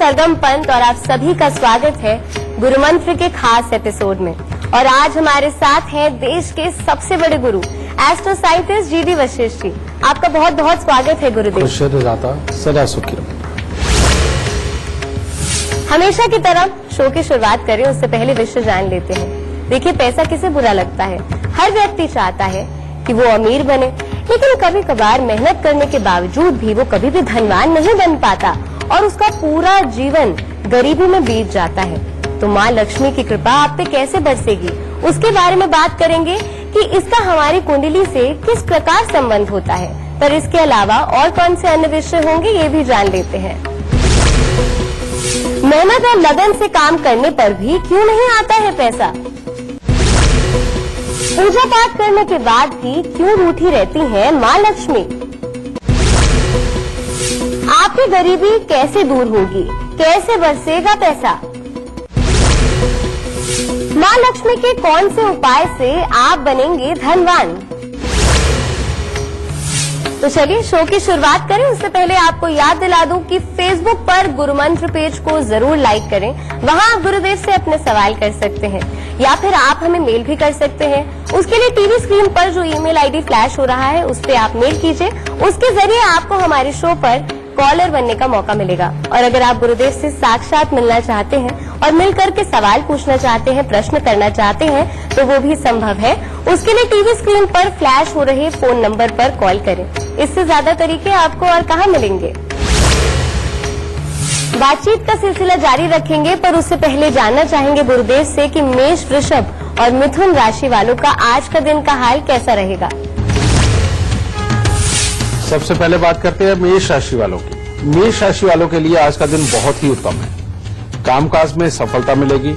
सरगम पंत और आप सभी का स्वागत है गुरुमंत्र के खास एपिसोड में। और आज हमारे साथ हैं देश के सबसे बड़े गुरु astro scientist GD Vashishtha ji. आपका बहुत बहुत स्वागत है गुरुदेव। सदा सुखी रहो। हमेशा की तरह शो की शुरुआत करें उससे पहले विषय जान लेते हैं। देखिए, पैसा किसे बुरा लगता है? हर व्यक्ति चाहता है कि वो अमीर बने, लेकिन कभी कभार मेहनत करने के बावजूद भी वो कभी भी धनवान नहीं बन पाता और उसका पूरा जीवन गरीबी में बीत जाता है। तो माँ लक्ष्मी की कृपा आप पे कैसे बरसेगी, उसके बारे में बात करेंगे कि इसका हमारी कुंडली से किस प्रकार संबंध होता है। पर इसके अलावा और कौन से अन्य विषय होंगे ये भी जान लेते हैं। मेहनत और लगन से काम करने पर भी क्यों नहीं आता है पैसा? पूजा पाठ करने के बाद भी क्यों रूठी रहती है माँ लक्ष्मी? आपकी गरीबी कैसे दूर होगी, कैसे बरसेगा पैसा? माँ लक्ष्मी के कौन से उपाय से आप बनेंगे धनवान? तो चलिए शो की शुरुआत करें। उससे पहले आपको याद दिला दूं कि फेसबुक पर गुरुमंत्र पेज को जरूर लाइक करें। वहां आप गुरुदेव से अपने सवाल कर सकते हैं या फिर आप हमें मेल भी कर सकते हैं। उसके लिए टीवी स्क्रीन पर जो ईमेल आईडी फ्लैश हो रहा है उस पर आप मेल कीजिए। उसके जरिए आपको हमारे शो पर कॉलर बनने का मौका मिलेगा। और अगर आप गुरुदेव से साक्षात मिलना चाहते हैं और मिलकर के सवाल पूछना चाहते हैं, प्रश्न करना चाहते हैं, तो वो भी संभव है। उसके लिए टीवी स्क्रीन पर फ्लैश हो रहे फोन नंबर पर कॉल करें। इससे ज्यादा तरीके आपको और कहाँ मिलेंगे। बातचीत का सिलसिला जारी रखेंगे, पर उससे पहले जानना चाहेंगे गुरुदेव से कि मेष, वृषभ और मिथुन राशि वालों का आज का दिन का हाल कैसा रहेगा। सबसे पहले बात करते हैं मेष राशि वालों की। मेष राशि वालों के लिए आज का दिन बहुत ही उत्तम है। कामकाज में सफलता मिलेगी।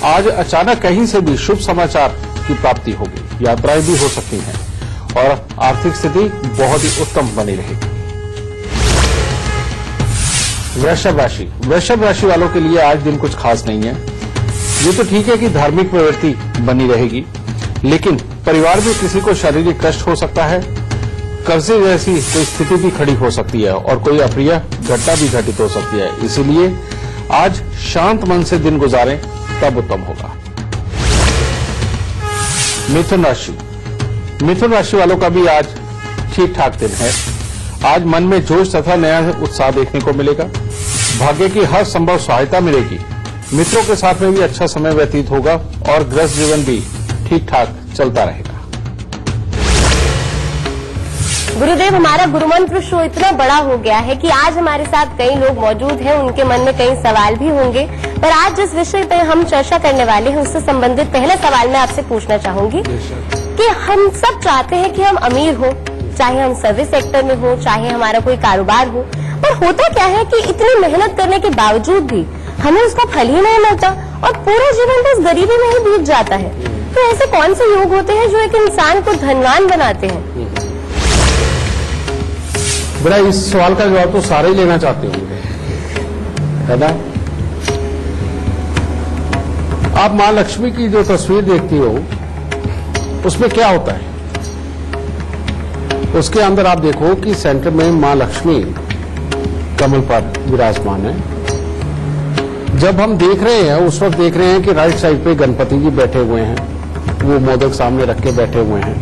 आज अचानक कहीं से भी शुभ समाचार की प्राप्ति होगी। यात्राएं भी हो सकती हैं और आर्थिक स्थिति बहुत ही उत्तम बनी रहेगी। वृषभ राशि वालों के लिए आज दिन कुछ खास नहीं है। ये तो ठीक है कि धार्मिक प्रवृत्ति बनी रहेगी, लेकिन परिवार में किसी को शारीरिक कष्ट हो सकता है। कर्जे जैसी कोई स्थिति भी खड़ी हो सकती है और कोई अप्रिय घटना भी घटित हो सकती है। इसीलिए आज शांत मन से दिन गुजारें, तब उत्तम होगा। मिथुन राशि वालों का भी आज ठीक ठाक दिन है। आज मन में जोश तथा नया उत्साह देखने को मिलेगा। भाग्य की हर संभव सहायता मिलेगी। मित्रों के साथ में भी अच्छा समय व्यतीत होगा और गृहस्थ जीवन भी ठीक ठाक चलता रहेगा। गुरुदेव, हमारा गुरुमंत्र शो इतना बड़ा हो गया है कि आज हमारे साथ कई लोग मौजूद हैं, उनके मन में कई सवाल भी होंगे। पर आज जिस विषय पे हम चर्चा करने वाले हैं उससे संबंधित पहला सवाल मैं आपसे पूछना चाहूंगी कि हम सब चाहते हैं कि हम अमीर हो, चाहे हम सर्विस सेक्टर में हो, चाहे हमारा कोई कारोबार हो। पर होता क्या है कि इतनी मेहनत करने के बावजूद भी हमें उसका फल ही नहीं मिलता और पूरा जीवन बस गरीबी में ही बीत जाता है। तो ऐसे कौन से योग होते हैं जो एक इंसान को धनवान बनाते हैं? बड़ा इस सवाल का जवाब तो सारे ही लेना चाहते होंगे, है ना। आप माँ लक्ष्मी की जो तस्वीर देखती हो उसमें क्या होता है? उसके अंदर आप देखो कि सेंटर में माँ लक्ष्मी कमल पर विराजमान है। जब हम देख रहे हैं उस वक्त देख रहे हैं कि राइट साइड पे गणपति जी बैठे हुए हैं, वो मोदक सामने रख के बैठे हुए हैं।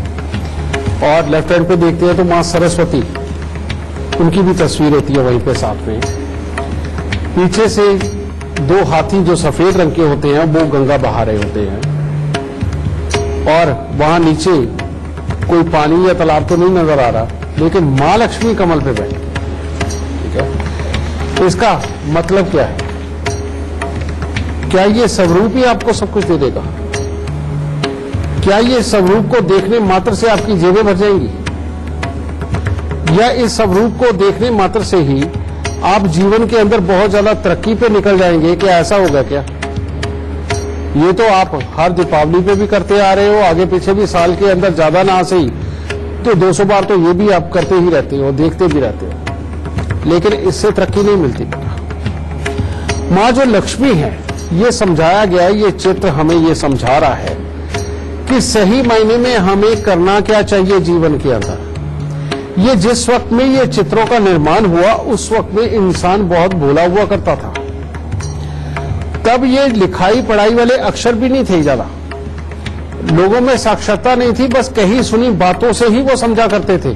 और लेफ्ट हैंड पे देखते हैं तो माँ सरस्वती, उनकी भी तस्वीर होती है वहीं पे साथ में। पीछे से दो हाथी जो सफेद रंग के होते हैं वो गंगा बहा रहे होते हैं। और वहां नीचे कोई पानी या तालाब तो नहीं नजर आ रहा, लेकिन माँ लक्ष्मी कमल पे बैठी। ठीक है, तो इसका मतलब क्या है? क्या ये स्वरूप ही आपको सब कुछ दे देगा? क्या ये स्वरूप को देखने मात्र से आपकी जेबें भर जाएंगी, या इस स्वरूप को देखने मात्र से ही आप जीवन के अंदर बहुत ज्यादा तरक्की पे निकल जाएंगे? क्या ऐसा होगा क्या? ये तो आप हर दीपावली पे भी करते आ रहे हो, आगे पीछे भी साल के अंदर ज्यादा ना सही तो 200 बार तो ये भी आप करते ही रहते हो, देखते भी रहते हो, लेकिन इससे तरक्की नहीं मिलती। माँ जो लक्ष्मी है, ये समझाया गया, ये चित्र हमें ये समझा रहा है कि सही मायने में हमें करना क्या चाहिए जीवन के अंदर। ये जिस वक्त में ये चित्रों का निर्माण हुआ उस वक्त में इंसान बहुत भोला हुआ करता था। तब ये लिखाई पढ़ाई वाले अक्षर भी नहीं थे ज्यादा, लोगों में साक्षरता नहीं थी, बस कही सुनी बातों से ही वो समझा करते थे,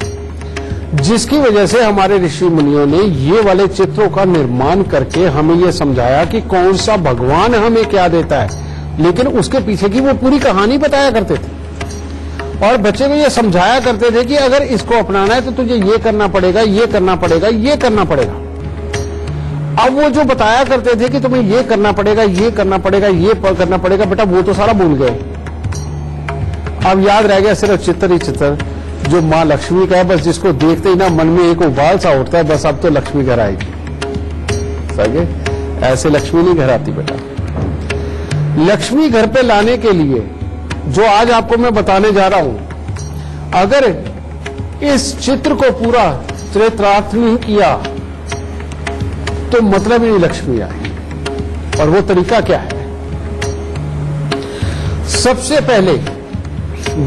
जिसकी वजह से हमारे ऋषि मुनियों ने ये वाले चित्रों का निर्माण करके हमें ये समझाया कि कौन सा भगवान हमें क्या देता है, लेकिन उसके पीछे की वो पूरी कहानी बताया करते थे और बच्चे को ये समझाया करते थे कि अगर इसको अपनाना है तो तुझे ये करना पड़ेगा, ये करना पड़ेगा, ये करना पड़ेगा। अब वो जो बताया करते थे कि तुम्हें ये करना पड़ेगा, ये करना पड़ेगा, ये करना पड़ेगा, बेटा वो तो सारा भूल गए। अब याद रह गया सिर्फ चित्र ही चित्र जो माँ लक्ष्मी का है, बस जिसको देखते ही ना मन में एक उबाल सा उठता है, बस अब तो लक्ष्मी घर आएगी। समझे? ऐसे लक्ष्मी नहीं घर आती बेटा। लक्ष्मी घर पे लाने के लिए जो आज आपको मैं बताने जा रहा हूं, अगर इस चित्र को पूरा चरितार्थ नहीं किया तो मतलब ही नहीं लक्ष्मी आई। और वो तरीका क्या है? सबसे पहले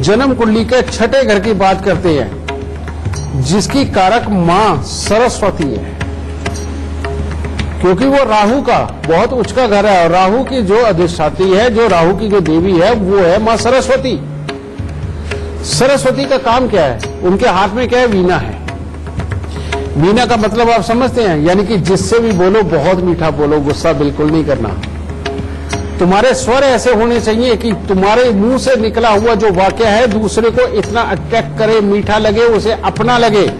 जन्म कुंडली के छठे घर की बात करते हैं, जिसकी कारक मां सरस्वती है, क्योंकि वो राहु का बहुत उच्च का घर है और राहु की जो अधिष्ठात्री है, जो राहु की जो देवी है, वो है मां सरस्वती। सरस्वती का काम क्या है? उनके हाथ में क्या है? वीणा है। वीणा का मतलब आप समझते हैं, यानी कि जिससे भी बोलो बहुत मीठा बोलो, गुस्सा बिल्कुल नहीं करना। तुम्हारे स्वर ऐसे होने चाहिए कि तुम्हारे मुंह से निकला हुआ जो वाक्य है दूसरे को इतना अट्रैक्ट करे, मीठा लगे, उसे अपना लगे।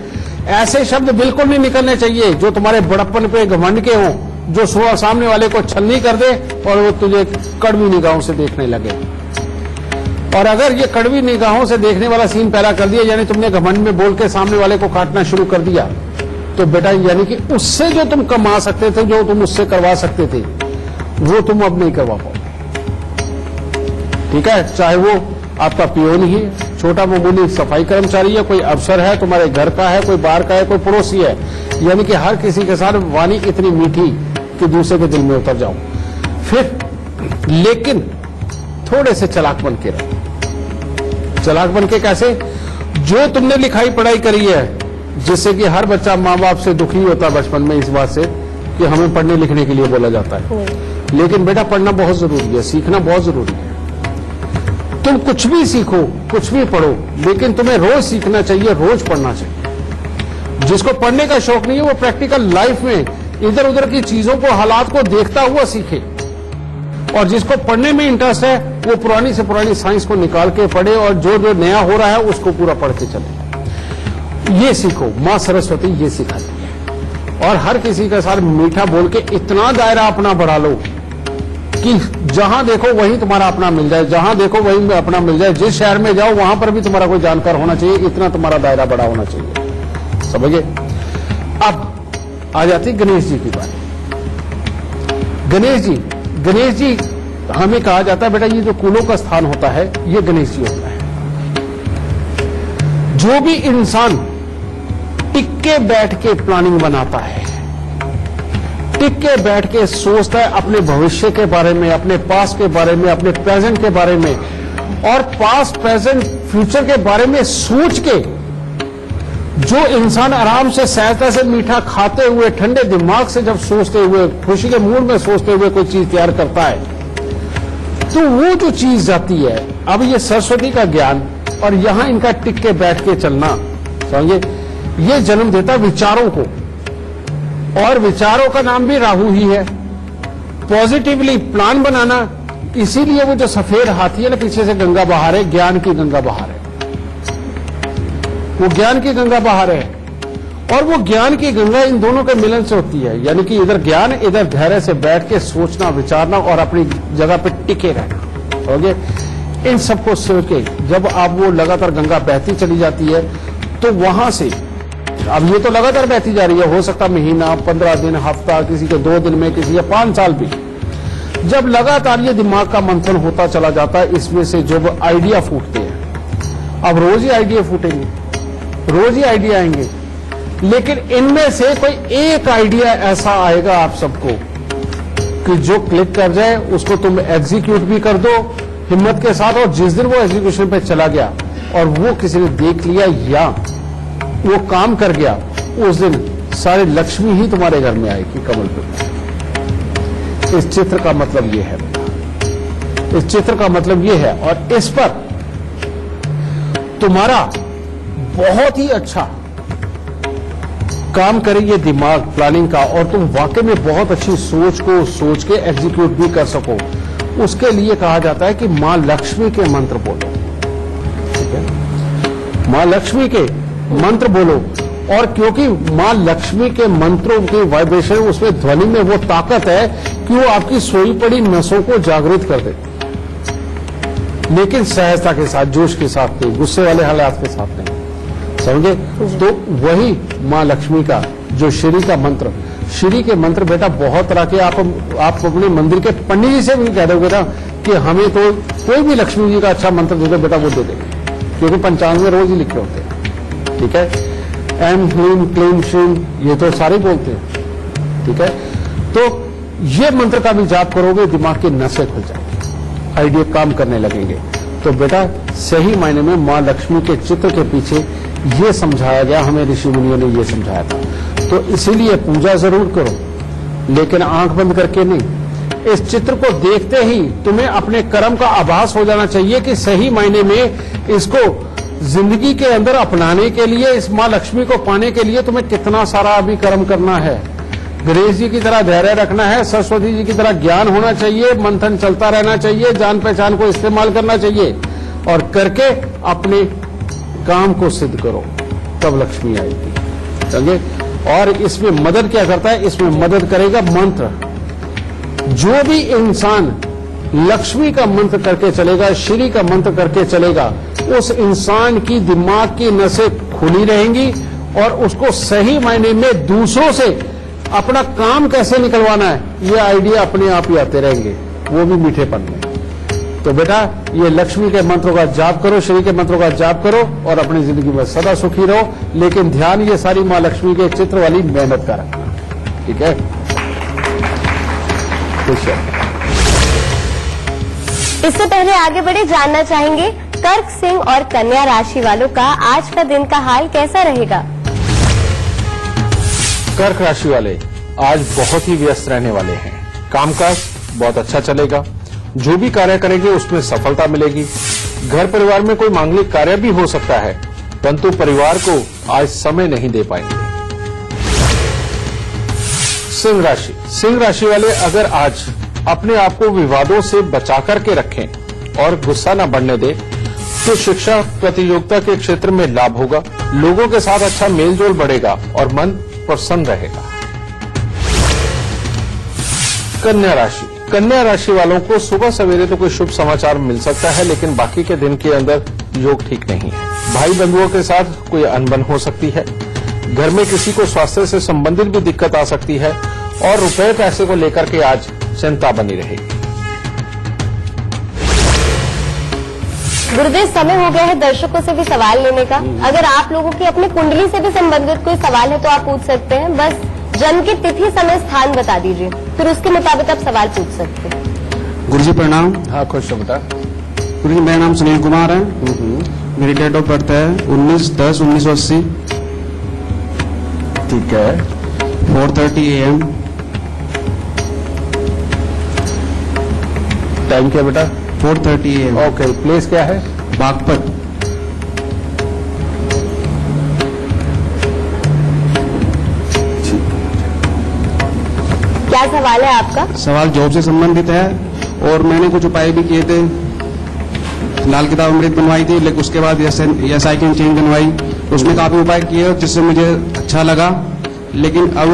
ऐसे शब्द बिल्कुल नहीं निकलने चाहिए जो तुम्हारे बड़प्पन पे घमंड के हों, जो सामने वाले को छलनी कर दे और वो तुझे कड़वी निगाहों से देखने लगे। और अगर ये कड़वी निगाहों से देखने वाला सीन पैदा कर दिया, यानी तुमने घमंड में बोल के सामने वाले को काटना शुरू कर दिया, तो बेटा यानी कि उससे जो तुम कमा सकते थे, जो तुम उससे करवा सकते थे, वो तुम अब नहीं करवा पाओगे। ठीक है? चाहे वो आपका पियोन ही, छोटा मामूली सफाई कर्मचारी है, कोई अफसर है, तुम्हारे घर का है, कोई बाहर का है, कोई पड़ोसी है, यानी कि हर किसी के साथ वाणी इतनी मीठी कि दूसरे के दिल में उतर जाओ। फिर लेकिन थोड़े से चालाक बन के रहो। चालाक बन के कैसे? जो तुमने लिखाई पढ़ाई करी है, जिससे कि हर बच्चा माँ बाप से दुखी होता है बचपन में इस बात से कि हमें पढ़ने लिखने के लिए बोला जाता है, लेकिन बेटा पढ़ना बहुत जरूरी है, सीखना बहुत जरूरी है। तुम कुछ भी सीखो, कुछ भी पढ़ो, लेकिन तुम्हें रोज सीखना चाहिए, रोज पढ़ना चाहिए। जिसको पढ़ने का शौक नहीं है वो प्रैक्टिकल लाइफ में इधर उधर की चीजों को, हालात को देखता हुआ सीखे, और जिसको पढ़ने में इंटरेस्ट है वो पुरानी से पुरानी साइंस को निकाल के पढ़े और जो जो नया हो रहा है उसको पूरा पढ़ के चले। ये सीखो, मां सरस्वती ये सिखाती है। और हर किसी के साथ मीठा बोल के इतना दायरा अपना बढ़ा लो कि जहां देखो वहीं तुम्हारा अपना मिल जाए, जहां देखो वहीं अपना मिल जाए। जिस शहर में जाओ वहां पर भी तुम्हारा कोई जानकार होना चाहिए, इतना तुम्हारा दायरा बड़ा होना चाहिए। समझे? अब आ जाती गणेश जी की बात। गणेश जी हमें कहा जाता है बेटा ये जो कुलों का स्थान होता है ये गणेश जी होता है। जो भी इंसान टिक के बैठ के प्लानिंग बनाता है, टिक के बैठ के सोचता है अपने भविष्य के बारे में, अपने पास्ट के बारे में, अपने प्रेजेंट के बारे में, और पास्ट प्रेजेंट फ्यूचर के बारे में सोच के जो इंसान आराम से सहजता से मीठा खाते हुए ठंडे दिमाग से जब सोचते हुए खुशी के मूड में सोचते हुए कोई चीज तैयार करता है, तो वो जो चीज जाती है। अब ये सरस्वती का ज्ञान और यहां इनका टिक के बैठ के चलना, समझे, ये जन्म देता विचारों को, और विचारों का नाम भी राहु ही है। पॉजिटिवली प्लान बनाना, इसीलिए वो जो सफेद हाथी है ना पीछे से गंगा बहा रहे, ज्ञान की गंगा बहा रहे, वो ज्ञान की गंगा बहा रहे हैं। और वो ज्ञान की गंगा इन दोनों के मिलन से होती है, यानी कि इधर ज्ञान, इधर धैर्य से बैठ के सोचना, विचारना और अपनी जगह पे टिके रहना। ओके, इन सबको सोच के जब आप वो लगातार गंगा बहती चली जाती है, तो वहां से अब ये तो लगातार बहती जा रही है, हो सकता महीना, 15 दिन, हफ्ता, किसी के 2 दिन में, किसी के 5 साल भी। जब लगातार ये दिमाग का मंथन होता चला जाता है, इसमें से जब आइडिया फूटते हैं, अब रोज ही आइडिया फूटेंगे, रोज ही आइडिया आएंगे, लेकिन इनमें से कोई एक आइडिया ऐसा आएगा आप सबको कि जो क्लिक कर जाए, उसको तुम एग्जीक्यूट भी कर दो हिम्मत के साथ, और जिस दिन वो एग्जीक्यूशन पे चला गया और वो किसी ने देख लिया या वो काम कर गया, उस दिन सारे लक्ष्मी ही तुम्हारे घर में आएगी कमल पे। इस चित्र का मतलब ये है, इस चित्र का मतलब ये है। और इस पर तुम्हारा बहुत ही अच्छा काम करे ये दिमाग प्लानिंग का, और तुम वाकई में बहुत अच्छी सोच को सोच के एग्जीक्यूट भी कर सको, उसके लिए कहा जाता है कि मां लक्ष्मी के मंत्र बोलो। ठीक है, मां लक्ष्मी के मंत्र बोलो। और क्योंकि मां लक्ष्मी के मंत्रों की वाइब्रेशन, उसमें ध्वनि में वो ताकत है कि वो आपकी सोई पड़ी नसों को जागृत कर देती, लेकिन सहजता के साथ, जोश के साथ नहीं, गुस्से वाले हालात के साथ नहीं। समझे? तो वही मां लक्ष्मी का जो श्री का मंत्र, श्री के मंत्र बेटा बहुत तरह के, आप अपने मंदिर के पंडित जी से भी कह दोगे ना कि हमें तो कोई भी लक्ष्मी जी का अच्छा मंत्र दे दो बेटा, वो दे देंगे, क्योंकि पंचांग में रोज ही लिखे होते हैं। ठीक है, एम ह्लीम क्लीम श्रीम ये तो सारे बोलते हैं। ठीक है, तो ये मंत्र का भी जाप करोगे, दिमाग की नसें खुल जाएंगी, आइडिया काम करने लगेंगे। तो बेटा सही मायने में मां लक्ष्मी के चित्र के पीछे ये समझाया गया, हमें ऋषि मुनियों ने ये समझाया था। तो इसीलिए पूजा जरूर करो, लेकिन आंख बंद करके नहीं। इस चित्र को देखते ही तुम्हें अपने कर्म का आभास हो जाना चाहिए कि सही मायने में इसको जिंदगी के अंदर अपनाने के लिए, इस मां लक्ष्मी को पाने के लिए तुम्हें कितना सारा अभी कर्म करना है। गणेश जी की तरह धैर्य रखना है, सरस्वती जी की तरह ज्ञान होना चाहिए, मंथन चलता रहना चाहिए, जान पहचान को इस्तेमाल करना चाहिए, और करके अपने काम को सिद्ध करो, तब लक्ष्मी आएगी। समझे? और इसमें मदद क्या करता है? इसमें मदद करेगा मंत्र। जो भी इंसान लक्ष्मी का मंत्र करके चलेगा, श्री का मंत्र करके चलेगा, उस इंसान की दिमाग की नसें खुली रहेंगी, और उसको सही मायने में दूसरों से अपना काम कैसे निकलवाना है, ये आइडिया अपने आप ही आते रहेंगे, वो भी मीठेपन में। तो बेटा ये लक्ष्मी के मंत्रों का जाप करो, श्री के मंत्रों का जाप करो, और अपनी जिंदगी में सदा सुखी रहो, लेकिन ध्यान ये सारी मां लक्ष्मी के चित्र वाली मेहनत का रखना। ठीक है? खुश है। इससे पहले आगे बढ़े, जानना चाहेंगे कर्क, सिंह और कन्या राशि वालों का आज का दिन का हाल कैसा रहेगा। कर्क राशि वाले आज बहुत ही व्यस्त रहने वाले हैं। कामकाज बहुत अच्छा चलेगा, जो भी कार्य करेंगे उसमें सफलता मिलेगी। घर परिवार में कोई मांगलिक कार्य भी हो सकता है, परंतु परिवार को आज समय नहीं दे पाएंगे। सिंह राशि, सिंह राशि वाले अगर आज अपने आप को विवादों से बचा करके रखें और गुस्सा न बढ़ने दें, तो शिक्षा प्रतियोगिता के क्षेत्र में लाभ होगा, लोगों के साथ अच्छा मेलजोल बढ़ेगा और मन प्रसन्न रहेगा। कन्या राशि, कन्या राशि वालों को सुबह सवेरे तो कोई शुभ समाचार मिल सकता है, लेकिन बाकी के दिन के अंदर योग ठीक नहीं है। भाई बंधुओं के साथ कोई अनबन हो सकती है, घर में किसी को स्वास्थ्य से संबंधित भी दिक्कत आ सकती है, और रुपए पैसे को लेकर के आज चिंता बनी रहेगी। गुरुदेव समय हो गया है दर्शकों से भी सवाल लेने का। अगर आप लोगों की अपनी कुंडली से भी संबंधित कोई सवाल है तो आप पूछ सकते हैं, बस जन्म की तिथि समय स्थान बता दीजिए, फिर उसके मुताबिक आप सवाल पूछ सकते हैं। गुरुजी प्रणाम। हाँ खुश हो बेटा। गुरुजी मेरा नाम सुनील कुमार है, मेरी डेट ऑफ बर्थ है 19/10/1980। ठीक है, 4:30 AM। टाइम क्या बेटा? 4:30 AM। ओके, प्लेस क्या है? बागपत। क्या सवाल है आपका? सवाल जॉब से संबंधित है, और मैंने कुछ उपाय भी किए थे। लाल किताब अमृत बनवाई थी, लेकिन उसके बाद SI की चेंज बनवाई, उसमें काफी उपाय किए जिससे मुझे अच्छा लगा। लेकिन अब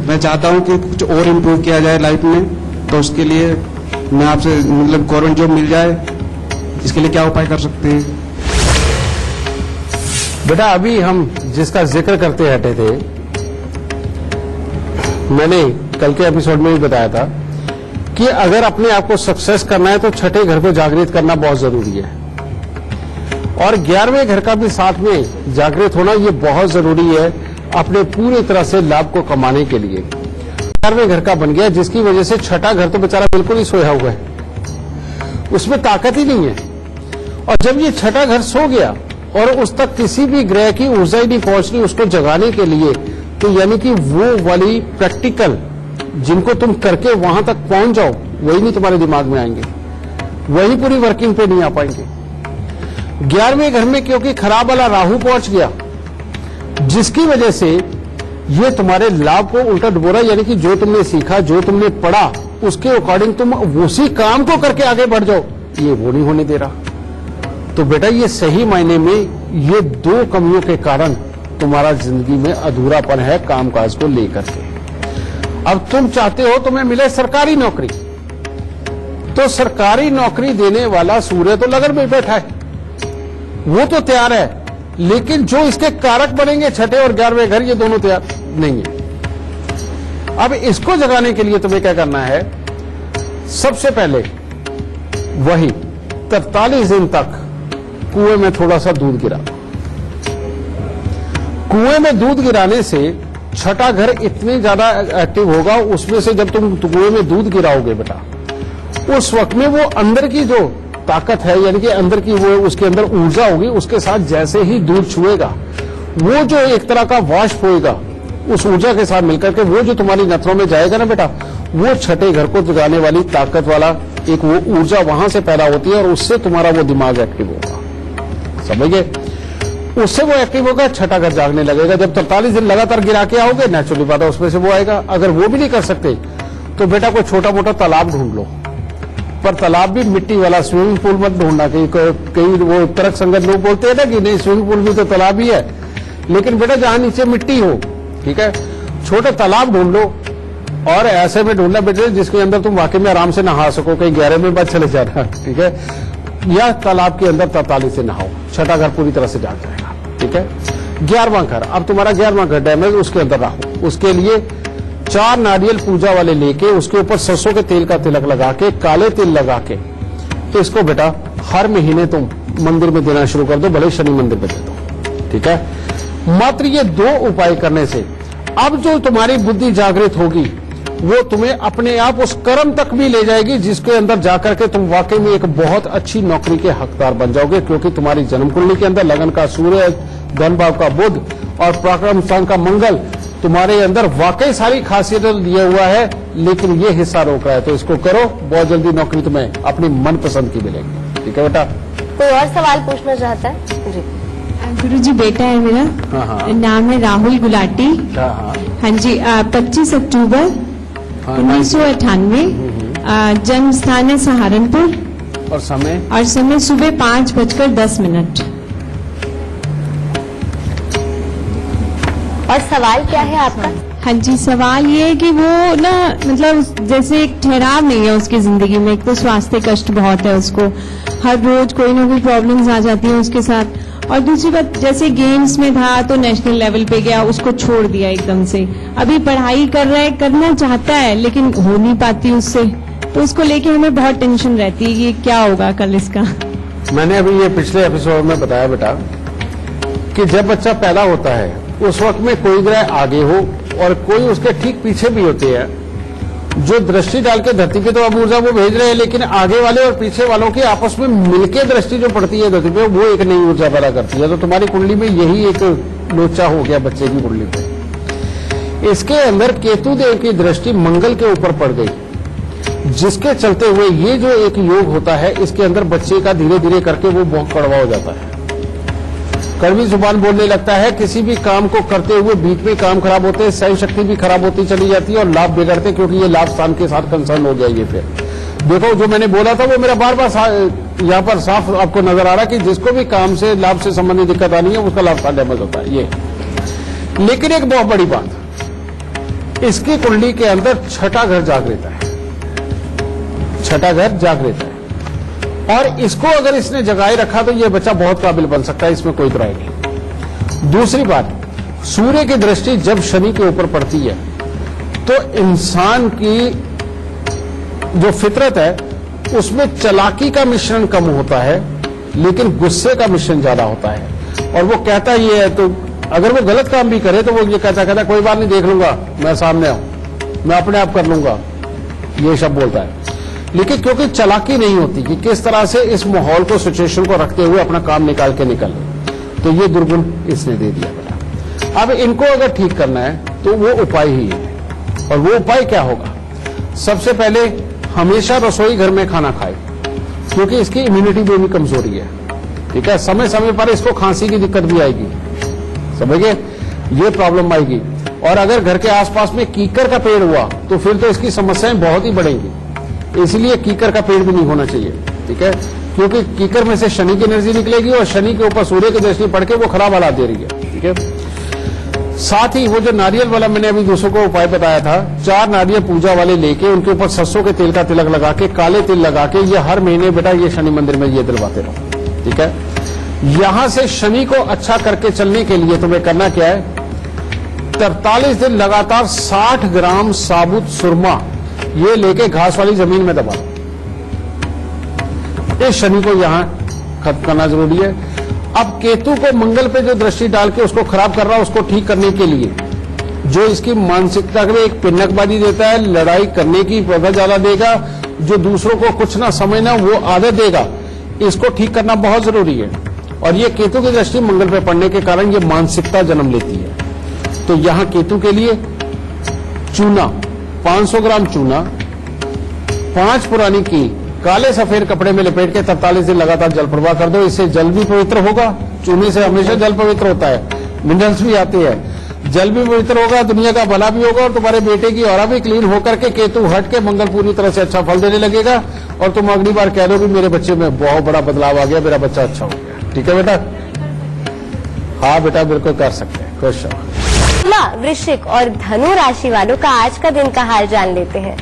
मैं चाहता हूं कि कुछ और इम्प्रूव किया जाए लाइफ में, तो उसके लिए मैं आपसे मतलब गवर्नमेंट जॉब मिल जाए, इसके लिए क्या उपाय कर सकते हैं? बेटा अभी हम जिसका जिक्र करते हटे थे, मैंने कल के एपिसोड में भी बताया था कि अगर अपने आप को सक्सेस करना है तो छठे घर को जागृत करना बहुत जरूरी है, और 11वें घर का भी साथ में जागृत होना ये बहुत जरूरी है अपने पूरी तरह से लाभ को कमाने के लिए। 11वें घर का बन गया, जिसकी वजह से छठा घर तो बेचारा बिल्कुल ही सोया हुआ है, उसमें ताकत ही नहीं है। और जब ये छठा घर सो गया और उस तक किसी भी ग्रह की ऊर्जा ही नहीं पहुंच रही उसको जगाने के लिए, तो यानी कि वो वाली प्रैक्टिकल जिनको तुम करके वहां तक पहुंच जाओ, वही नहीं तुम्हारे दिमाग में आएंगे, वही पूरी वर्किंग पे नहीं आ पाएंगे। 11वें घर में क्योंकि खराब वाला राहु पहुंच गया, जिसकी वजह से ये तुम्हारे लाभ को उल्टा डुबोरा, यानी कि जो तुमने सीखा, जो तुमने पढ़ा, उसके अकॉर्डिंग तुम उसी काम को करके आगे बढ़ जाओ, ये वो नहीं होने दे रहा। तो बेटा ये सही मायने में ये दो कमियों के कारण तुम्हारा जिंदगी में अधूरापन है कामकाज को लेकर के। अब तुम चाहते हो तुम्हें मिले सरकारी नौकरी, तो सरकारी नौकरी देने वाला सूर्य तो लगन में बैठा है, वो तो तैयार है, लेकिन जो इसके कारक बनेंगे 6ठे और 11वें घर, ये दोनों तैयार नहीं है। अब इसको जगाने के लिए तुम्हें क्या करना है, सबसे पहले वही 43 दिन तक कुएं में थोड़ा सा दूध गिरा। कुएं में दूध गिराने से 6ठा घर इतने ज्यादा एक्टिव होगा, उसमें से जब तुम कुएं में दूध गिराओगे बेटा, उस वक्त में वो अंदर की जो ताकत है, यानी कि अंदर की वो उसके अंदर ऊर्जा होगी, उसके साथ जैसे ही दूध छुएगा, वो जो एक तरह का वाष्प होएगा, उस ऊर्जा के साथ मिलकर के वो जो तुम्हारी नथनों में जाएगा ना बेटा, वो 6ठे घर को जगाने वाली ताकत वाला एक वो ऊर्जा वहां से पैदा होती है, और उससे तुम्हारा वो दिमाग एक्टिव होगा, समझ गए? उससे वो एक्टिव होगा, 6ठा घर जागने लगेगा। जब 43 दिन लगातार गिरा के आओगे, नेचुरली बात है उसमें से वो आएगा। अगर वो भी नहीं कर सकते तो बेटा कोई छोटा मोटा तालाब ढूंढ लो, पर तालाब भी मिट्टी वाला, स्विमिंग पूल मत ढूंढना। कई वो तर्क संगत लोग बोलते हैं ना कि नहीं स्विमिंग पूल भी तो तालाब ही है, लेकिन बेटा जहां नीचे मिट्टी हो, ठीक है, छोटे तालाब ढूंढ लो, और ऐसे में ढूंढना बेटे जिसके अंदर तुम वाकई में आराम से नहा सको, कहीं गहरे में मत चले जाना, ठीक है, या तालाब के अंदर 43 से नहाओ, 6ठा घर पूरी तरह से जाग जाएगा, ठीक है। 11वां घर, अब तुम्हारा 11वां घर डैमेज, उसके अंदर रहो। उसके लिए 4 नारियल पूजा वाले लेके उसके ऊपर सरसों के तेल का तिलक लगा के, काले तिल लगा के, तो इसको बेटा हर महीने तुम मंदिर में देना शुरू कर दो, भले शनि मंदिर में दे दो, ठीक है। मात्र ये 2 उपाय करने से अब जो तुम्हारी बुद्धि जागृत होगी, वो तुम्हें अपने आप उस कर्म तक भी ले जाएगी जिसके अंदर जाकर के तुम वाकई में एक बहुत अच्छी नौकरी के हकदार बन जाओगे, क्योंकि तुम्हारी जन्म कुंडली के अंदर लगन का सूर्य, धन भाव का बुध और पराक्रम स्थान का मंगल तुम्हारे अंदर वाकई सारी खासियतें दिया हुआ है, लेकिन ये हिस्सा रोक रहा है। तो इसको करो, बहुत जल्दी नौकरी तुम्हें अपनी मनपसंद की मिलेगी, ठीक है बेटा। कोई और सवाल पूछना चाहता है जी? गुरु जी बेटा है मेरा, हाँ। नाम है राहुल गुलाटी। हाँ जी, 25 अक्टूबर 1998, जन्म स्थान है सहारनपुर, और समय सुबह 5:10। और सवाल क्या है आपका? हाँ जी, सवाल ये है कि वो ना मतलब जैसे एक ठहराव नहीं है उसकी जिंदगी में। एक तो स्वास्थ्य कष्ट बहुत है उसको, हर रोज कोई ना कोई प्रॉब्लम्स आ जाती है उसके साथ, और दूसरी बात जैसे गेम्स में था तो नेशनल लेवल पे गया, उसको छोड़ दिया एकदम से। अभी पढ़ाई कर रहा है, करना चाहता है, लेकिन हो नहीं पाती उससे, तो उसको लेके हमें बहुत टेंशन रहती है कि क्या होगा कल इसका। मैंने अभी ये पिछले एपिसोड में बताया बेटा कि जब बच्चा पैदा होता है उस वक्त में कोई ग्रह आगे हो और कोई उसके ठीक पीछे भी होते हैं, जो दृष्टि डाल के धरती पे तो अब ऊर्जा वो भेज रहे हैं, लेकिन आगे वाले और पीछे वालों की आपस में मिलके दृष्टि जो पड़ती है धरती पे, वो एक नई ऊर्जा पैदा करती है। तो तुम्हारी कुंडली में यही एक लोचा हो गया बच्चे की कुंडली पे। इसके अंदर केतु देव की दृष्टि मंगल के ऊपर पड़ गई, जिसके चलते हुए ये जो एक योग होता है, इसके अंदर बच्चे का धीरे धीरे करके वो बहुत कड़वा हो जाता है, कड़वी जुबान बोलने लगता है, किसी भी काम को करते हुए बीच में काम खराब होते हैं, सहन शक्ति भी खराब होती चली जाती है और लाभ बिगड़ते, क्योंकि ये लाभ स्थान के साथ कंसर्न हो गया। ये फिर देखो जो मैंने बोला था वो मेरा बार बार यहाँ पर साफ आपको नजर आ रहा है कि जिसको भी काम से लाभ से संबंधित दिक्कत आनी है उसका लाभ स्थान डैमेज होता है ये। लेकिन एक बहुत बड़ी बात, इसकी कुंडली के अंदर 6ठा घर जागृत है, 6ठा घर जागृत है, और इसको अगर इसने जगाए रखा तो ये बच्चा बहुत काबिल बन सकता है, इसमें कोई बुराई नहीं। दूसरी बात, सूर्य की दृष्टि जब शनि के ऊपर पड़ती है तो इंसान की जो फितरत है उसमें चालाकी का मिश्रण कम होता है, लेकिन गुस्से का मिश्रण ज्यादा होता है। और वो कहता ये है, तो अगर वो गलत काम भी करे तो वो ये कहता कोई बात नहीं, देख लूंगा, मैं सामने आऊं, मैं अपने आप कर लूंगा, ये सब बोलता है। लेकिन क्योंकि चालाकी नहीं होती कि किस तरह से इस माहौल को, सिचुएशन को रखते हुए अपना काम निकाल के निकल, तो ये दुर्गुण इसने दे दिया बेटा। अब इनको अगर ठीक करना है तो वो उपाय ही है, और वो उपाय क्या होगा, सबसे पहले हमेशा रसोई घर में खाना खाए, क्योंकि इसकी इम्यूनिटी भी कमजोरी है। ठीक है, समय समय पर इसको खांसी की दिक्कत भी आएगी, समझ गए, ये प्रॉब्लम आएगी। और अगर घर के आसपास में कीकर का पेड़ हुआ तो फिर तो इसकी समस्याएं बहुत ही बढ़ेंगी, इसलिए कीकर का पेड़ भी नहीं होना चाहिए। ठीक है, क्योंकि कीकर में से शनि की एनर्जी निकलेगी और शनि के ऊपर सूर्य की दृष्टि पड़ के वो खराब हालात दे रही है। ठीक है, साथ ही वो जो नारियल वाला मैंने अभी दूसरों को उपाय बताया था, 4 नारियल पूजा वाले लेके उनके ऊपर सरसों के तेल का तिलक लगा के, काले तिल लगा के, ये हर महीने बेटा ये शनि मंदिर में ये दिलवाते रहो। ठीक है, यहां से शनि को अच्छा करके चलने के लिए तुम्हें करना क्या है, 43 दिन लगातार 60 ग्राम साबुत सुरमा ये लेके घास वाली जमीन में दबा, इस शनि को यहां खत्म करना जरूरी है। अब केतु को मंगल पे जो दृष्टि डाल के उसको खराब कर रहा है, उसको ठीक करने के लिए जो इसकी मानसिकता में एक पिन्नकबाजी देता है, लड़ाई करने की प्रबल ज्यादा देगा, जो दूसरों को कुछ ना समझना वो आदत देगा, इसको ठीक करना बहुत जरूरी है। और ये केतु की दृष्टि मंगल पे पड़ने के कारण ये मानसिकता जन्म लेती है। तो यहां केतु के लिए चूना, 500 ग्राम चूना, 5 पुरानी की काले सफेद कपड़े में लपेट के 43 दिन लगातार जल प्रवाह कर दो, इससे जल भी पवित्र होगा। चूने से हमेशा जल पवित्र होता है, मिनरल्स भी आते हैं, जल भी पवित्र होगा, दुनिया का भला भी होगा और तुम्हारे बेटे की ऑरा भी क्लीन होकर के केतु हट के मंगल पूरी तरह से अच्छा फल देने लगेगा और तुम अगली बार कह दो कि मेरे बच्चे में बहुत बड़ा बदलाव आ गया, मेरा बच्चा अच्छा हो गया। ठीक है बेटा? हाँ बेटा, बिल्कुल कर सकते हैं, खुश रहो। तुला, वृश्चिक और धनु राशि वालों का आज का दिन का हाल जान लेते हैं।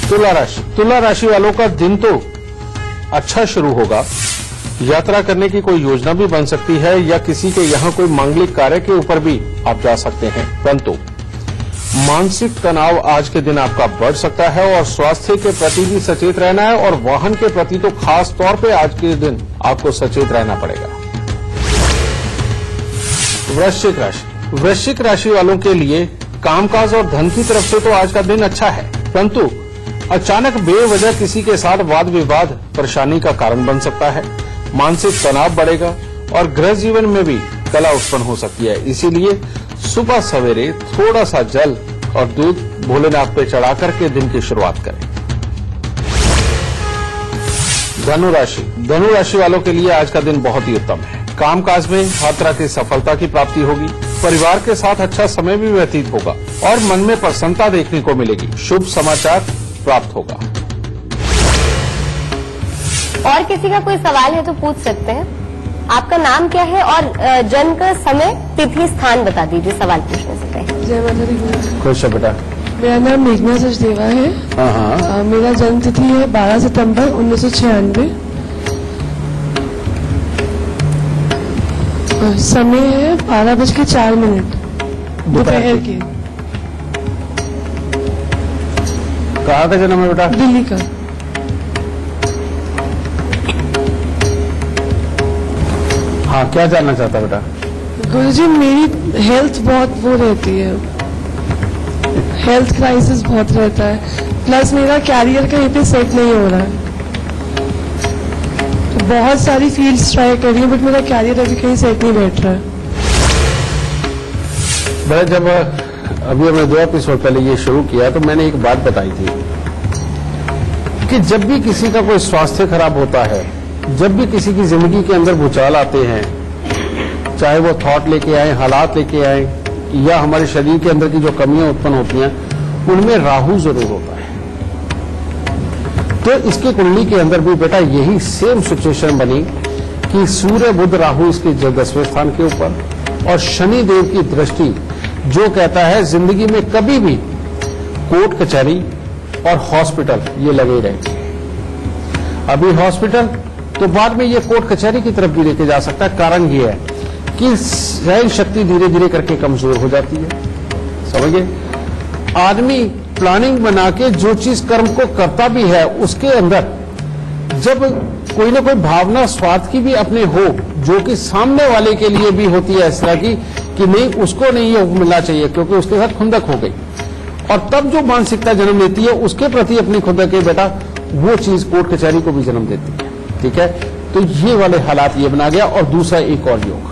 तुला राशि वालों का दिन तो अच्छा शुरू होगा। यात्रा करने की कोई योजना भी बन सकती है या किसी के यहाँ कोई मांगलिक कार्य के ऊपर भी आप जा सकते हैं, परंतु मानसिक तनाव आज के दिन आपका बढ़ सकता है और स्वास्थ्य के प्रति भी सचेत रहना है और वाहन के प्रति तो खास तौर पे आज के दिन आपको सचेत रहना पड़ेगा। वृश्चिक राशि वालों के लिए कामकाज और धन की तरफ से तो आज का दिन अच्छा है, परंतु अचानक बेवजह किसी के साथ वाद विवाद परेशानी का कारण बन सकता है। मानसिक तनाव बढ़ेगा और गृह जीवन में भी कला उत्पन्न हो सकती है, इसीलिए सुबह सवेरे थोड़ा सा जल और दूध भोलेनाथ पे चढ़ा करके दिन की शुरुआत करें। धनु राशि वालों के लिए आज का दिन बहुत ही उत्तम है। कामकाज में हर तरह की सफलता की प्राप्ति होगी, परिवार के साथ अच्छा समय भी व्यतीत होगा और मन में प्रसन्नता देखने को मिलेगी। शुभ समाचार प्राप्त होगा। और किसी का कोई सवाल है तो पूछ सकते हैं। आपका नाम क्या है और जन्म का समय, तिथि, स्थान बता दीजिए सवाल पूछने से पहले। जय माता दी। खुश है बेटा। मेरा नाम मेघना सचदेवा है। हाँ। मेरा जन्म तिथि है 12 सितंबर 1996। समय है 12:04 दोपहर के। कहाँ का जन्म है बेटा? दिल्ली का। हाँ, क्या जानना चाहता बेटा? गुरुजी, मेरी हेल्थ बहुत वो रहती है, हेल्थ क्राइसिस बहुत रहता है, प्लस मेरा कैरियर कहीं पे सेट नहीं हो रहा है। तो बहुत सारी फील्ड्स ट्राई कर रही हूँ बट मेरा कैरियर अभी कहीं सेट नहीं बैठ रहा है। बेटा, जब अभी हमने 2 एपिसोड पहले ये शुरू किया तो मैंने एक बात बताई थी कि जब भी किसी का कोई स्वास्थ्य खराब होता है, जब भी किसी की जिंदगी के अंदर भूचाल आते हैं, चाहे वो थॉट लेके आए, हालात लेके आए, या हमारे शरीर के अंदर की जो कमियां उत्पन्न होती हैं, उनमें राहु जरूर होता है। तो इसकी कुंडली के अंदर भी बेटा यही सेम सिचुएशन बनी कि सूर्य बुध राहु इसके 10वें स्थान के ऊपर और शनि देव की दृष्टि जो कहता है जिंदगी में कभी भी कोर्ट कचहरी और हॉस्पिटल ये लगे रहेंगे। अभी हॉस्पिटल तो बाद में ये कोर्ट कचहरी की तरफ भी लेके जा सकता है। कारण ये है कि सहन शक्ति धीरे धीरे करके कमजोर हो जाती है, समझिए। आदमी प्लानिंग बना के जो चीज कर्म को करता भी है, उसके अंदर जब कोई ना कोई भावना स्वार्थ की भी अपने हो, जो कि सामने वाले के लिए भी होती है इस तरह की कि नहीं उसको नहीं ये मिलना चाहिए क्योंकि उसके साथ खुंदक हो गई, और तब जो मानसिकता जन्म लेती है उसके प्रति अपनी खुंदक है बेटा, वो चीज कोर्ट कचहरी को भी जन्म देती है। ठीक है, तो ये वाले हालात ये बना गया। और दूसरा एक और योग,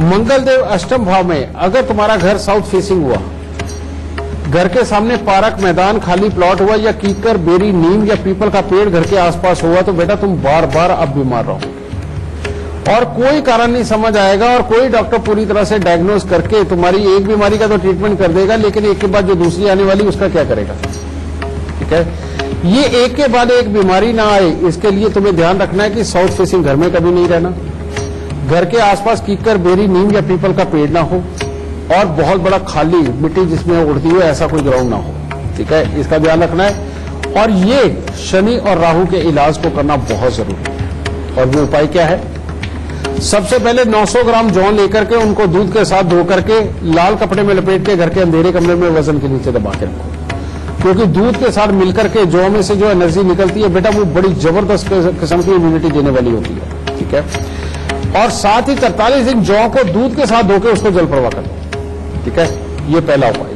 मंगल देव अष्टम भाव में, अगर तुम्हारा घर साउथ फेसिंग हुआ, घर के सामने पार्क, मैदान, खाली प्लॉट हुआ या कीकर, बेरी, नीम या पीपल का पेड़ घर के आसपास हुआ तो बेटा तुम बार बार अब बीमार रहो और कोई कारण नहीं समझ आएगा और कोई डॉक्टर पूरी तरह से डायग्नोज करके तुम्हारी एक बीमारी का तो ट्रीटमेंट कर देगा, लेकिन एक के बाद जो दूसरी आने वाली उसका क्या करेगा? ठीक है, ये एक के बाद एक बीमारी ना आए इसके लिए तुम्हें ध्यान रखना है कि साउथ फेसिंग घर में कभी नहीं रहना, घर के आसपास कीकर, बेरी, नीम या पीपल का पेड़ ना हो और बहुत बड़ा खाली मिट्टी जिसमें उड़ती हो ऐसा कोई ग्राउंड ना हो। ठीक है, इसका ध्यान रखना है। और ये शनि और राहु के इलाज को करना बहुत जरूरी है। और वो उपाय क्या है? सबसे पहले 900 ग्राम जौ लेकर के उनको दूध के साथ धो करके लाल कपड़े में लपेट के घर के अंधेरे कमरे में वजन के नीचे दबा के रखो, क्योंकि दूध के साथ मिलकर के जौ में से जो एनर्जी निकलती है बेटा वो बड़ी जबरदस्त किस्म की इम्यूनिटी देने वाली होती है। ठीक है, और साथ ही 43 दिन जौ को दूध के साथ धोकर उसको जल प्रवाह कर दो। ठीक है, ये पहला उपाय।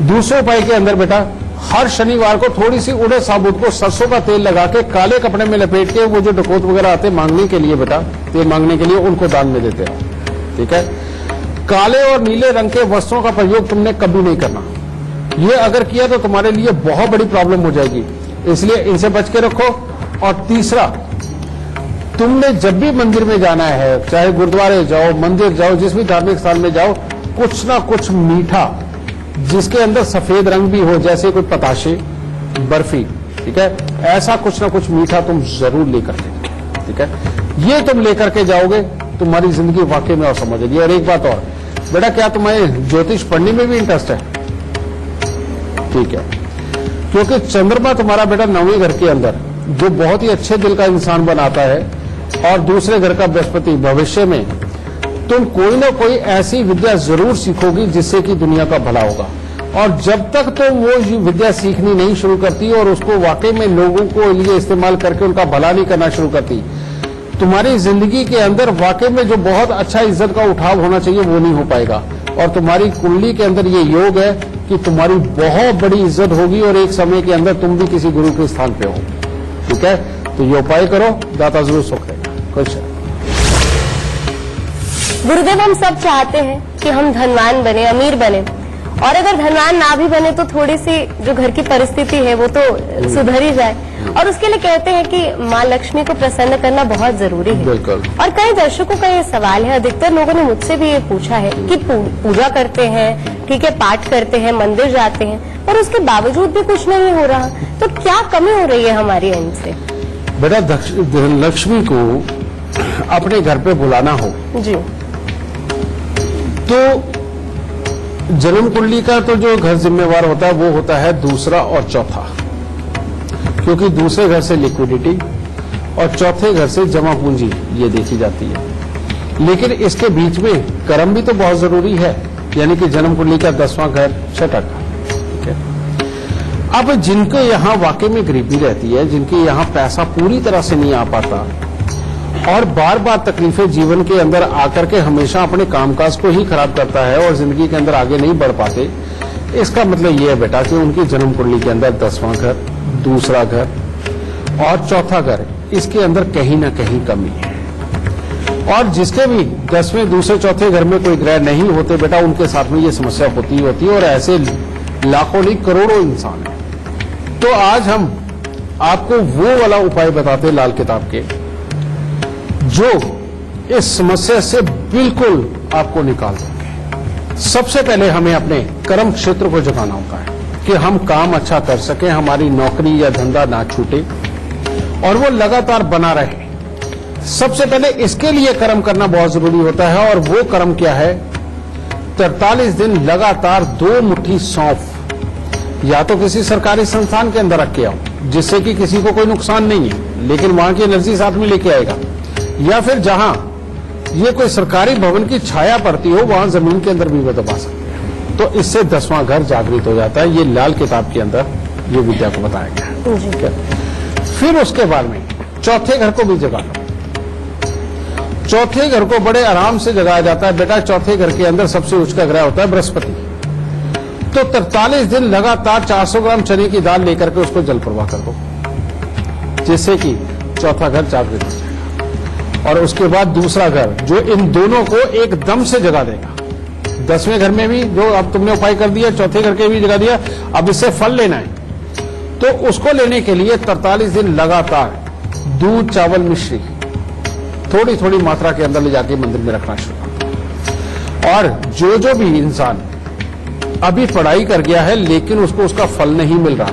दूसरा उपाय के अंदर बेटा हर शनिवार को थोड़ी सी उड़द साबुत को सरसों का तेल लगा के काले कपड़े में लपेट के वो जो डकैत वगैरह आते मांगने के लिए बेटा तेल मांगने के लिए उनको दान में देते रहो। ठीक है, काले और नीले रंग के वस्त्रों का प्रयोग तुमने कभी नहीं करना, ये अगर किया तो तुम्हारे लिए बहुत बड़ी प्रॉब्लम हो जाएगी, इसलिए इनसे बच के रखो। और तीसरा, तुमने जब भी मंदिर में जाना है, चाहे गुरुद्वारे जाओ, मंदिर जाओ, जिस भी धार्मिक स्थान में जाओ, कुछ ना कुछ मीठा जिसके अंदर सफेद रंग भी हो, जैसे कोई पताशे, बर्फी, ठीक है, ऐसा कुछ ना कुछ मीठा तुम जरूर लेकर के, ठीक है, ये तुम लेकर के जाओगे, तुम्हारी जिंदगी वाकई में और समझेगी। और एक बात और बेटा, क्या तुम्हें ज्योतिष पढ़ने में भी इंटरेस्ट है? ठीक है, क्योंकि चंद्रमा तुम्हारा बेटा 9वें घर के अंदर जो बहुत ही अच्छे दिल का इंसान बनाता है और दूसरे घर का बृहस्पति, भविष्य में तुम कोई ना कोई ऐसी विद्या जरूर सीखोगी जिससे कि दुनिया का भला होगा। और जब तक तुम वो विद्या सीखनी नहीं शुरू करती और उसको वाकई में लोगों को लिए इस्तेमाल करके उनका भला नहीं करना शुरू करती, तुम्हारी जिंदगी के अंदर वाकई में जो बहुत अच्छा इज्जत का उठाव होना चाहिए वो नहीं हो पाएगा। और तुम्हारी कुंडली के अंदर ये योग है कि तुम्हारी बहुत बड़ी इज्जत होगी और एक समय के अंदर तुम भी किसी गुरु के स्थान पे हो। ठीक है, तो ये उपाय करो, दाता जरूर सुख रहेगा। कुछ गुरुदेव, हम सब चाहते हैं कि हम धनवान बने, अमीर बने, और अगर धनवान ना भी बने तो थोड़ी सी जो घर की परिस्थिति है वो तो सुधर ही जाए। और उसके लिए कहते हैं कि माँ लक्ष्मी को प्रसन्न करना बहुत जरूरी है। बिल्कुल। और कई दर्शकों का ये सवाल है, अधिकतर लोगों ने मुझसे भी ये पूछा है कि पूजा करते हैं, ठीक है, पाठ करते हैं, मंदिर जाते हैं, पर उसके बावजूद भी कुछ नहीं हो रहा, तो क्या कमी हो रही है हमारी एंड से? बेटा, लक्ष्मी को अपने घर पे बुलाना हो जी, तो जन्म कुंडली का तो जो घर जिम्मेवार होता है वो होता है दूसरा और चौथा, क्योंकि दूसरे घर से लिक्विडिटी और चौथे घर से जमा पूंजी ये देखी जाती है। लेकिन इसके बीच में कर्म भी तो बहुत जरूरी है, यानी कि जन्म कुंडली का 10वां घर, छठा घर। ठीक है, अब जिनके यहाँ वाकई में गरीबी रहती है, जिनके यहाँ पैसा पूरी तरह से नहीं आ पाता और बार बार तकलीफें जीवन के अंदर आकर के हमेशा अपने कामकाज को ही खराब करता है और जिंदगी के अंदर आगे नहीं बढ़ पाते, इसका मतलब ये है बेटा कि उनकी जन्म कुंडली के अंदर 10वां घर, दूसरा घर और चौथा घर, इसके अंदर कहीं ना कहीं कमी है। और जिसके भी 10वें, दूसरे, चौथे घर में कोई ग्रह नहीं होते बेटा, उनके साथ में ये समस्या होती है और ऐसे लाखों नहीं करोड़ों इंसान हैं। तो आज हम आपको वो वाला उपाय बताते लाल किताब के जो इस समस्या से बिल्कुल आपको निकाल देंगे। सबसे पहले हमें अपने कर्म क्षेत्र को जगाना होता है कि हम काम अच्छा कर सकें, हमारी नौकरी या धंधा ना छूटे और वो लगातार बना रहे। सबसे पहले इसके लिए कर्म करना बहुत जरूरी होता है और वो कर्म क्या है? 43 दिन लगातार 2 मुट्ठी सौंफ या तो किसी सरकारी संस्थान के अंदर रख के आओ जिससे कि किसी को कोई नुकसान नहीं है लेकिन वहां की एनर्जी साथ में लेके आएगा, या फिर जहां ये कोई सरकारी भवन की छाया पड़ती हो वहां जमीन के अंदर भी वो दबा सकते हैं। तो इससे 10वां घर जागृत हो जाता है। ये लाल किताब के अंदर ये विद्या को बताया गया है। ठीक है, फिर उसके बाद में चौथे घर को भी जगा लो। चौथे घर को बड़े आराम से जगाया जाता है बेटा। चौथे घर के अंदर सबसे उच्च का ग्रह होता है बृहस्पति। तो 43 दिन लगातार 400 ग्राम चने की दाल लेकर के उसको जल प्रवाह कर दो जिससे कि चौथा घर जागृत हो जाएगा। और उसके बाद दूसरा घर जो इन दोनों को एकदम से जगा देगा, 10वें घर में भी जो अब तुमने उपाय कर दिया, चौथे घर के भी जगा दिया, अब इससे फल लेना है। तो उसको लेने के लिए 43 दिन लगातार दूध, चावल, मिश्री थोड़ी थोड़ी मात्रा के अंदर ले जाके मंदिर में रखना शुरू। और जो भी इंसान अभी पढ़ाई कर गया है लेकिन उसको उसका फल नहीं मिल रहा,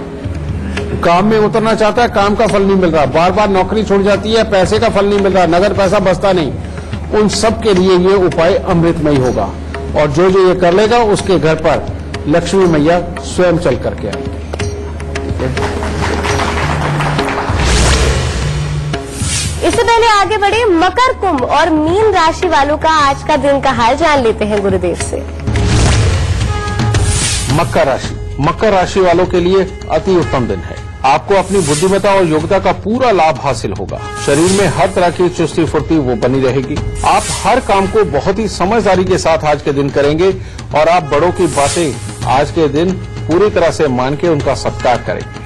काम में उतरना चाहता है, काम का फल नहीं मिल रहा, बार बार नौकरी छूट जाती है, पैसे का फल नहीं मिल रहा, नगद पैसा बचता नहीं, उन सब के लिए ये उपाय अमृतमय होगा। और जो ये कर लेगा उसके घर पर लक्ष्मी मैया स्वयं चल करके आएंगे। इससे पहले आगे बढ़े, मकर, कुंभ और मीन राशि वालों का आज का दिन का हाल जान लेते हैं गुरुदेव से। मकर राशि वालों के लिए अति उत्तम दिन है। आपको अपनी बुद्धिमत्ता और योग्यता का पूरा लाभ हासिल होगा। शरीर में हर तरह की चुस्ती फुर्ती वो बनी रहेगी। आप हर काम को बहुत ही समझदारी के साथ आज के दिन करेंगे और आप बड़ों की बातें आज के दिन पूरी तरह से मान के उनका सत्कार करेंगे।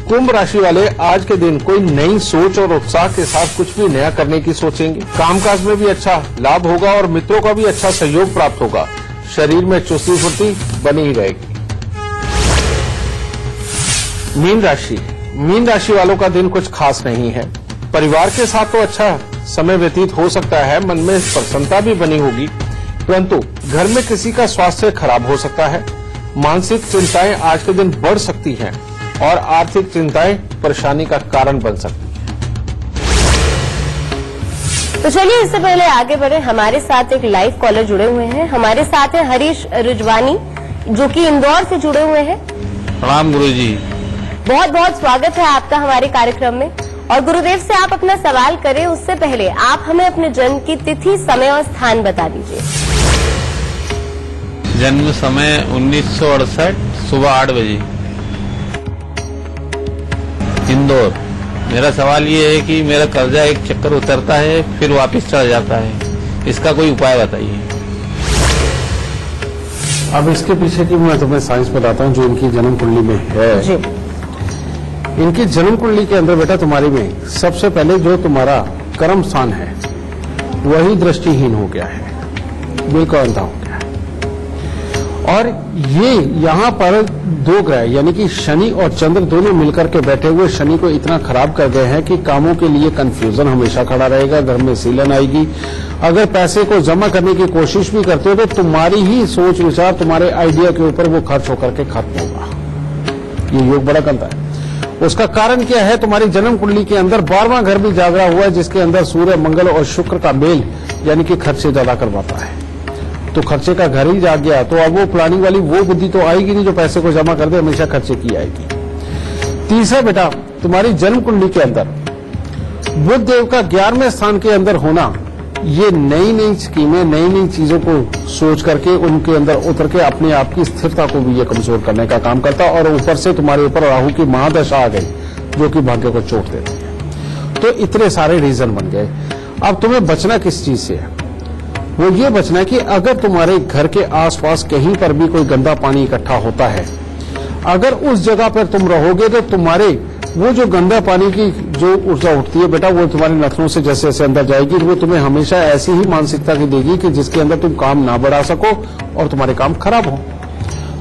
कुंभ राशि वाले आज के दिन कोई नई सोच और उत्साह के साथ कुछ भी नया करने की सोचेंगे। कामकाज में भी अच्छा लाभ होगा और मित्रों का भी अच्छा सहयोग प्राप्त होगा। शरीर में चुस्ती फुर्ती बनी ही रहेगी। मीन राशि वालों का दिन कुछ खास नहीं है। परिवार के साथ तो अच्छा समय व्यतीत हो सकता है, मन में प्रसन्नता भी बनी होगी, परंतु घर में किसी का स्वास्थ्य खराब हो सकता है। मानसिक चिंताएं आज के दिन बढ़ सकती हैं और आर्थिक चिंताएं परेशानी का कारण बन सकती हैं। तो चलिए इससे पहले आगे बढ़े, हमारे साथ एक लाइव कॉलर जुड़े हुए हैं। हमारे साथ है हरीश रुजवानी जो कि इंदौर से जुड़े हुए हैं। प्रणाम गुरुजी। बहुत बहुत स्वागत है आपका हमारे कार्यक्रम में। और गुरुदेव से आप अपना सवाल करें उससे पहले आप हमें अपने जन्म की तिथि, समय और स्थान बता दीजिए। जन्म समय 1968 सुबह 8 बजे, इंदौर। मेरा सवाल ये है कि मेरा कर्जा एक चक्कर उतरता है फिर वापस चढ़ जाता है, इसका कोई उपाय बताइए। अब इसके पीछे की मैं तुम्हें साइंस बताता हूँ जो इनकी जन्म कुंडली में है। जी। इनकी जन्म कुंडली के अंदर बेटा तुम्हारी में सबसे पहले जो तुम्हारा कर्म स्थान है वही दृष्टिहीन हो गया है, बिल्कुल अंधा हो गया है। और ये यहाँ पर दो ग्रह यानी कि शनि और चंद्र दोनों मिलकर के बैठे हुए शनि को इतना खराब कर गए हैं कि कामों के लिए कंफ्यूजन हमेशा खड़ा रहेगा, घर में सीलन आएगी। अगर पैसे को जमा करने की कोशिश भी करते हो तो तुम्हारी ही सोच विचार, तुम्हारे आइडिया के ऊपर वो खर्च होकर के खत्म होगा। ये योग बड़ा गंदा है। उसका कारण क्या है? तुम्हारी जन्म कुंडली के अंदर 12वां घर भी जागरा हुआ है जिसके अंदर सूर्य, मंगल और शुक्र का मेल यानी कि खर्चे ज्यादा करवाता है। तो खर्चे का घर ही जाग गया तो अब वो प्लानिंग वाली वो बुद्धि तो आएगी नहीं जो पैसे को जमा कर दे, हमेशा खर्चे की आएगी। तीसरा बेटा तुम्हारी जन्म कुंडली के अंदर बुध देव का 11वें स्थान के अंदर होना, ये नई नई स्कीमें, नई नई चीजों को सोच करके उनके अंदर उतर के अपने आप की स्थिरता को भी ये कमजोर करने का काम करता। और ऊपर से तुम्हारे ऊपर राहु की महादशा आ गई जो कि भाग्य को चोट देती है। तो इतने सारे रीजन बन गए। अब तुम्हें बचना किस चीज से है? वो ये बचना है कि अगर तुम्हारे घर के आसपास कहीं पर भी कोई गंदा पानी इकट्ठा होता है, अगर उस जगह पर तुम रहोगे तो तुम्हारे वो जो गंदा पानी की जो ऊर्जा उठती है बेटा वो तुम्हारे नथनों से जैसे जैसे अंदर जाएगी वो तुम्हें हमेशा ऐसी ही मानसिकता की देगी कि जिसके अंदर तुम काम ना बढ़ा सको और तुम्हारे काम खराब हो।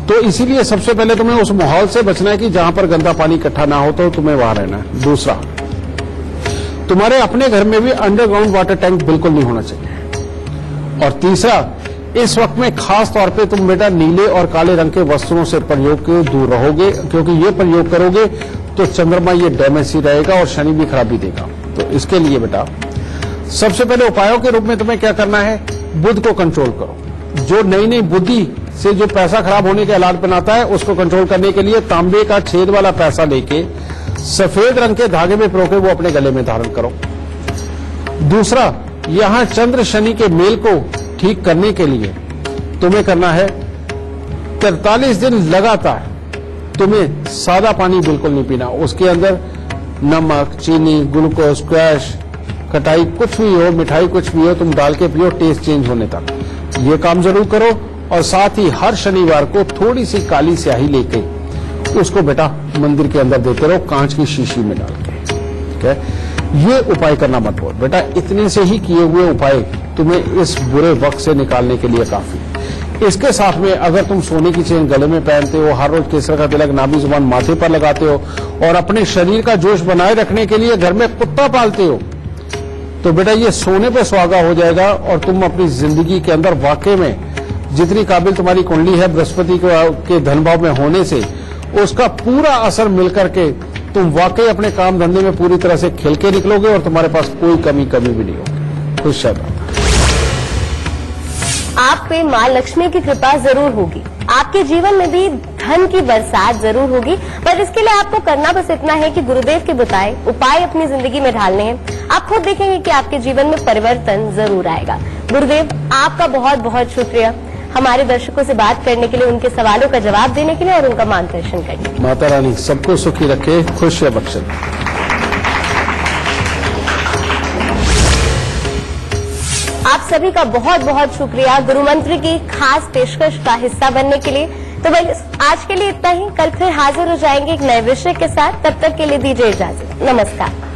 तो इसीलिए सबसे पहले तुम्हें उस माहौल से बचना है कि जहां पर गंदा पानी इकट्ठा ना हो तो तुम्हें वहां रहना है। दूसरा, तुम्हारे अपने घर में भी अंडरग्राउंड वाटर टैंक बिल्कुल नहीं होना चाहिए। और तीसरा, इस वक्त में खास तौर पे तुम बेटा नीले और काले रंग के वस्त्रों से प्रयोग के दूर रहोगे क्योंकि ये प्रयोग करोगे तो चंद्रमा ये डैमेज ही रहेगा और शनि भी खराबी देगा। तो इसके लिए बेटा सबसे पहले उपायों के रूप में तुम्हें क्या करना है? बुध को कंट्रोल करो। जो नई नई बुद्धि से जो पैसा खराब होने के हालात बनाता है उसको कंट्रोल करने के लिए तांबे का छेद वाला पैसा लेके सफेद रंग के धागे में पिरो के वो अपने गले में धारण करो। दूसरा, यहां चंद्र शनि के मेल को ठीक करने के लिए तुम्हें करना है 43 दिन लगातार तुम्हें सादा पानी बिल्कुल नहीं पीना। उसके अंदर नमक, चीनी, ग्लूकोज, स्क्वैश, खटाई कुछ भी हो, मिठाई कुछ भी हो, तुम डाल के पियो टेस्ट चेंज होने तक। ये काम जरूर करो। और साथ ही हर शनिवार को थोड़ी सी काली स्याही लेके उसको बेटा मंदिर के अंदर देते रहो कांच की शीशी में डाल के। ठीक है, ये उपाय करना मत भूलो बेटा। इतने से ही किए हुए उपाय तुम्हें इस बुरे वक्त से निकालने के लिए काफी है। इसके साथ में अगर तुम सोने की चेन गले में पहनते हो, हर रोज केसर का तिलक नाभि जुबान माथे पर लगाते हो और अपने शरीर का जोश बनाए रखने के लिए घर में कुत्ता पालते हो, तो बेटा ये सोने पे सुहागा हो जाएगा और तुम अपनी जिंदगी के अंदर वाकई में जितनी काबिल तुम्हारी कुंडली है बृहस्पति के धन भाव में होने से उसका पूरा असर मिलकर के तुम वाकई अपने काम धंधे में पूरी तरह से खिल के निकलोगे और तुम्हारे पास कोई कमी भी नहीं होगी। खुश रहना। आप पे मां लक्ष्मी की कृपा जरूर होगी, आपके जीवन में भी धन की बरसात जरूर होगी, पर इसके लिए आपको करना बस इतना है कि गुरुदेव के बताए उपाय अपनी जिंदगी में ढालने हैं। आप खुद देखेंगे कि आपके जीवन में परिवर्तन जरूर आएगा। गुरुदेव आपका बहुत बहुत शुक्रिया हमारे दर्शकों से बात करने के लिए, उनके सवालों का जवाब देने के लिए और उनका मार्गदर्शन करने के लिए। माता रानी सबको सुखी रखे, खुशियां बख्शे। आप सभी का बहुत बहुत शुक्रिया गुरु मंत्र की खास पेशकश का हिस्सा बनने के लिए। तो बस आज के लिए इतना ही, कल फिर हाजिर हो जाएंगे एक नए विषय के साथ। तब तक के लिए दीजिए इजाजत, नमस्कार।